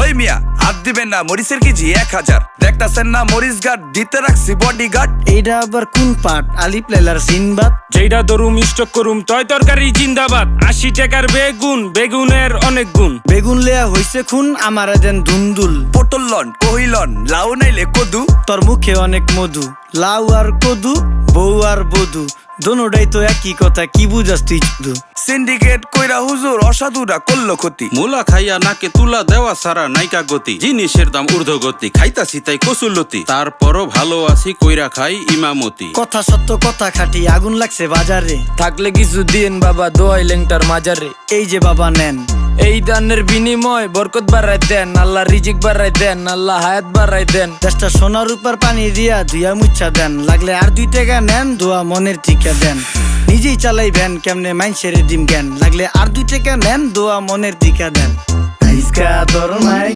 ওই মিয়া হাত দিবেন না, মরিচের কেজি 1000। দেখতাছেন না মরিচ গার্ড দিতে রাখছি বডি গার্ড। এইটা আবার কোন পাট? আলিপ লাইলার সিনবাদ। যেইটা ধরুম স্টক করুম তয় তরকারি জিন্দাবাদ। 80 টাকার বেগুন, বেগুনের অনেক গুণ। বেগুন লেয়া হইছে খুন, আমারে দেন ধুন্দুল। পটল লন, কহিলন, লাউ নাইলে কদু। তোর মুখে অনেক মধু, লাউ আর কদু, বউ আর বধু, দোনোটাই তো একই কথা, কি বুঝাস তুই শুধু? সিন্ডিকেট কইরা হুজুর অসাধুরা করলো ক্ষতি। মুলা খাইয়া নাকে তুলা দেওয়া সারা নাইকা গতি। জিনিসের দাম ঊর্ধ্বগতি, খাইতাছি তাই কসুলতি। তারপরও ভালো আছি কইরা খাই ইমামতি। কথা সত্য কথা খাটি, আগুন লাগছে বাজারে। থাকলে কিছু দিন বাবা, দোয়াই লেংটার মাজারে। এই যে বাবা নেন, এই দানের বিনিময় বরকত বাড়াই দেন, আল্লাহ রিজিক বাড়াই দেন, আল্লাহ হায়াত বাড়াই দেন। দেশটা সোনার উপর পানি দিয়া ধুইয়া মুচ্ছা দেন। লাগলে আর 2 টাকা নেন, দোয়া মনের টিকা দেন। নিজেই চালাই ভ্যান, কেমনে মাইনসেরে দিম জ্ঞান। লাগলে আর 2 টাকা নেন, দোয়া মনের টিকা দেন। আইসকা তোর নাই